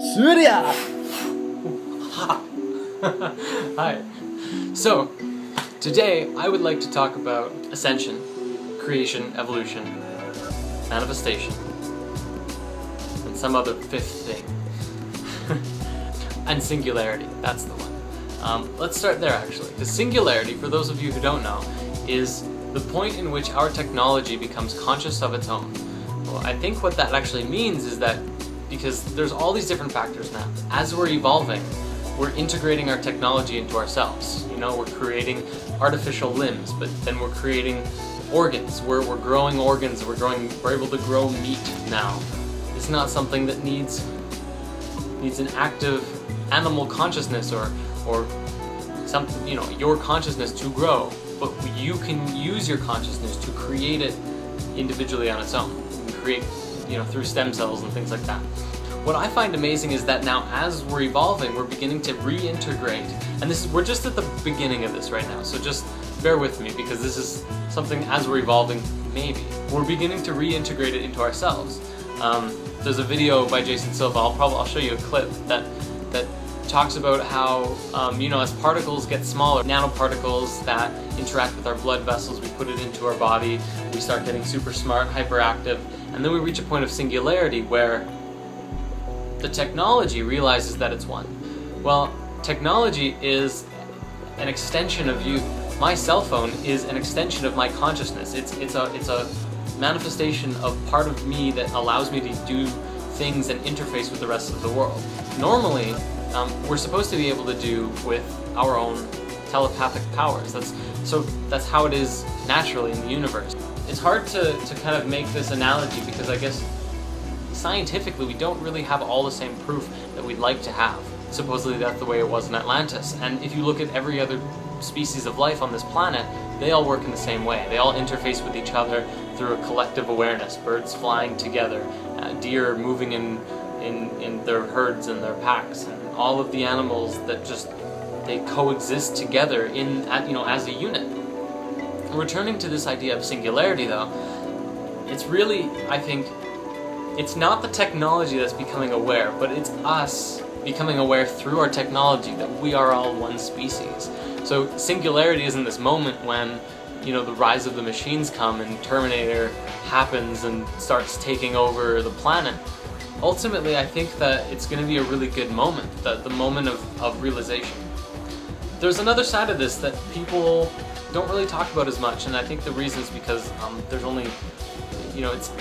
Surya! Hi. So, today I would like to talk about Ascension, creation, evolution, manifestation, and some other fifth thing. And Singularity, that's the one. Let's start there actually. The Singularity, for those of you who don't know, is the point in which our technology becomes conscious of its own. Well, I think what that actually means is that because there's all these different factors now. As we're evolving, we're integrating our technology into ourselves. You know, we're creating artificial limbs, but then we're creating organs. We're growing organs, we're able to grow meat now. It's not something that needs an active animal consciousness or something, you know, your consciousness to grow, but you can use your consciousness to create it individually on its own. You can create, you know, through stem cells and things like that. What I find amazing is that now as we're evolving, we're beginning to reintegrate, and we're just at the beginning of this right now, so just bear with me because this is something as we're evolving, maybe. We're beginning to reintegrate it into ourselves. There's a video by Jason Silva, I'll show you a clip that talks about how, you know, as particles get smaller, nanoparticles that interact with our blood vessels, we put it into our body, we start getting super smart, hyperactive, and then we reach a point of singularity where the technology realizes that it's one. Well, technology is an extension of you. My cell phone is an extension of my consciousness. It's a manifestation of part of me that allows me to do things and interface with the rest of the world. Normally, we're supposed to be able to do with our own telepathic powers. That's how it is naturally in the universe. It's hard to kind of make this analogy because I guess scientifically we don't really have all the same proof that we'd like to have. Supposedly that's the way it was in Atlantis, and if you look at every other species of life on this planet, they all work in the same way. They all interface with each other through a collective awareness. Birds flying together, deer moving in their herds and their packs, and all of the animals that they coexist together as a unit. Returning to this idea of singularity though, it's really, I think, it's not the technology that's becoming aware, but it's us becoming aware through our technology that we are all one species. So singularity isn't this moment when, you know, the rise of the machines come and Terminator happens and starts taking over the planet. Ultimately, I think that it's going to be a really good moment, the moment of realization. There's another side of this that people don't really talk about as much, and I think the reason is because there's only, you know, it's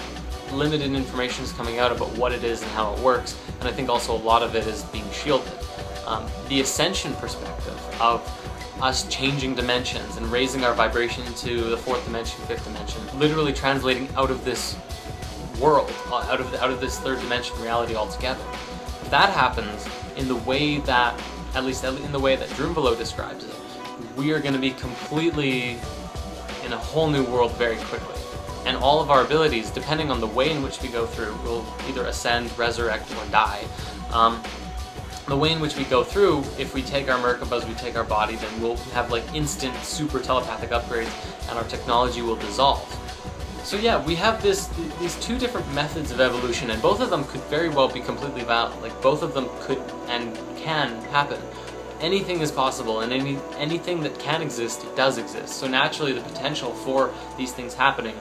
limited information is coming out about what it is and how it works, and I think also a lot of it is being shielded. The Ascension perspective of us changing dimensions and raising our vibration to the fourth dimension, fifth dimension, literally translating out of this world, out of this third dimension reality altogether. If that happens in the way that, at least in the way that Drumvalo describes it, we are going to be completely in a whole new world very quickly. And all of our abilities, depending on the way in which we go through, will either ascend, resurrect, or die. The way in which we go through, if we take our Merkabas, we take our body, then we'll have like instant super telepathic upgrades and our technology will dissolve. So yeah, we have these two different methods of evolution, and both of them could very well be completely valid. Like, both of them could and can happen. Anything is possible, and anything that can exist, it does exist. So naturally the potential for these things happening,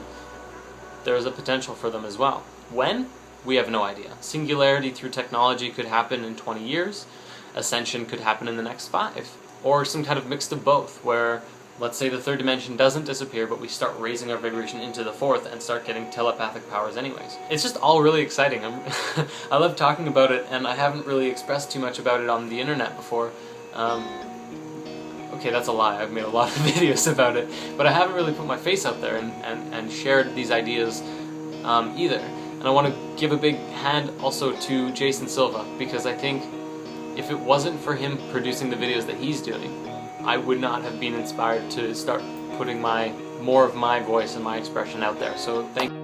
there's a potential for them as well. When? We have no idea. Singularity through technology could happen in 20 years. Ascension could happen in the next 5. Or some kind of mix of both, where let's say the third dimension doesn't disappear, but we start raising our vibration into the fourth and start getting telepathic powers anyways. It's just all really exciting. I love talking about it, and I haven't really expressed too much about it on the internet before. Okay, that's a lie. I've made a lot of videos about it, but I haven't really put my face out there and shared these ideas either. And I want to give a big hand also to Jason Silva, because I think if it wasn't for him producing the videos that he's doing, I would not have been inspired to start putting more of my voice and my expression out there. So thank you.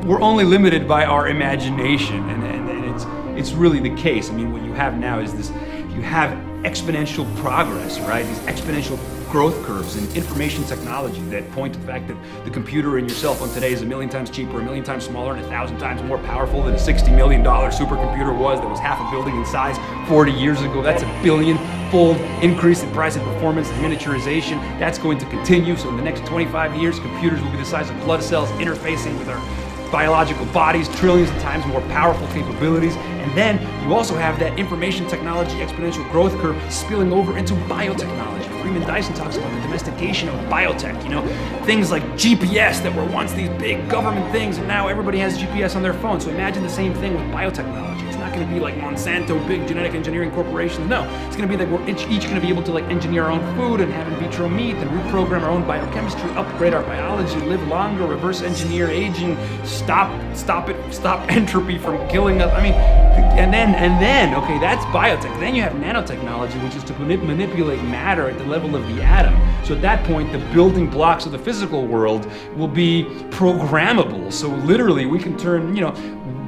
We're only limited by our imagination, and it's really the case. I mean, what you have now is this, you have exponential progress, right? These exponential growth curves in information technology that point to the fact that the computer in your cell phone today is 1,000,000 times cheaper, 1,000,000 times smaller, and 1,000 times more powerful than a $60 million supercomputer was that was half a building in size 40 years ago. That's a billion-fold increase in price and performance and miniaturization. That's going to continue. So in the next 25 years, computers will be the size of blood cells interfacing with our biological bodies, trillions of times more powerful capabilities. And then you also have that information technology exponential growth curve spilling over into biotechnology. Freeman Dyson talks about the domestication of biotech, things like GPS that were once these big government things, and now everybody has GPS on their phone. So imagine the same thing with biotechnology. It's not going to be like Monsanto, big genetic engineering corporations. No, it's going to be like we're each going to be able to engineer our own food and have in vitro meat and reprogram our own biochemistry, upgrade our biology, live longer, reverse engineer aging, stop entropy from killing us. I mean, and then, okay, that's biotech. Then you have nanotechnology, which is to manipulate matter at the level of the atom. So at that point, the building blocks of the physical world will be programmable. So literally, we can turn,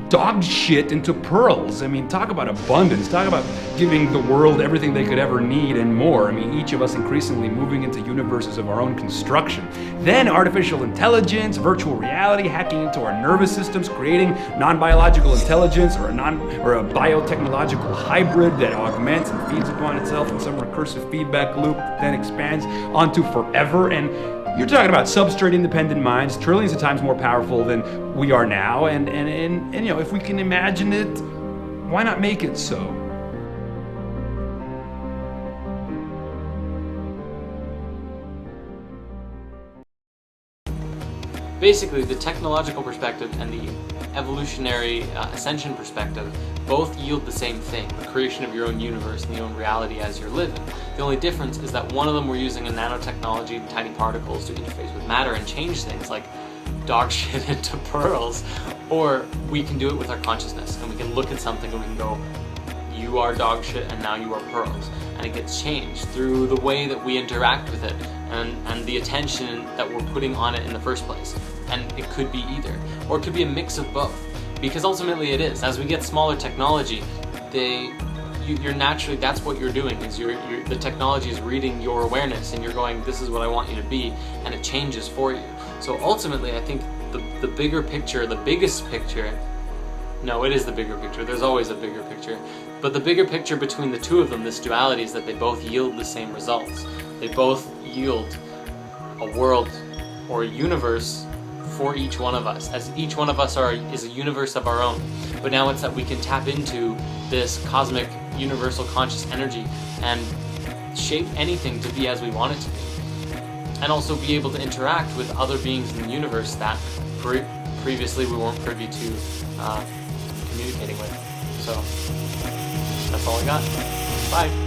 dog shit into pearls. I mean, talk about abundance. Talk about giving the world everything they could ever need and more. I mean, each of us increasingly moving into universes of our own construction. Then artificial intelligence, virtual reality, hacking into our nervous systems, creating non-biological intelligence or a biotechnological hybrid that augments and feeds upon itself in some recursive feedback loop that then expands onto forever. And you're talking about substrate-independent minds, trillions of times more powerful than we are now, and if we can imagine it, why not make it so? Basically, the technological perspective and the evolutionary ascension perspective both yield the same thing, the creation of your own universe and your own reality as you're living. The only difference is that one of them we're using a nanotechnology and tiny particles to interface with matter and change things like dog shit into pearls, or we can do it with our consciousness, and we can look at something and we can go, you are dog shit and now you are pearls. And it gets changed through the way that we interact with it and the attention that we're putting on it in the first place. And it could be either, or it could be a mix of both, because ultimately it is. As we get smaller technology, you're naturally, that's what you're doing, is the technology is reading your awareness and you're going, this is what I want you to be, and it changes for you. So ultimately, I think the bigger picture, the biggest picture, no, it is the bigger picture, there's always a bigger picture, but the bigger picture between the two of them, this duality, is that they both yield the same results. They both yield a world or a universe for each one of us, as each one of us is a universe of our own. But now it's that we can tap into this cosmic universal conscious energy and shape anything to be as we want it to be, and also be able to interact with other beings in the universe that previously we weren't privy to communicating with. So that's all I got. Bye.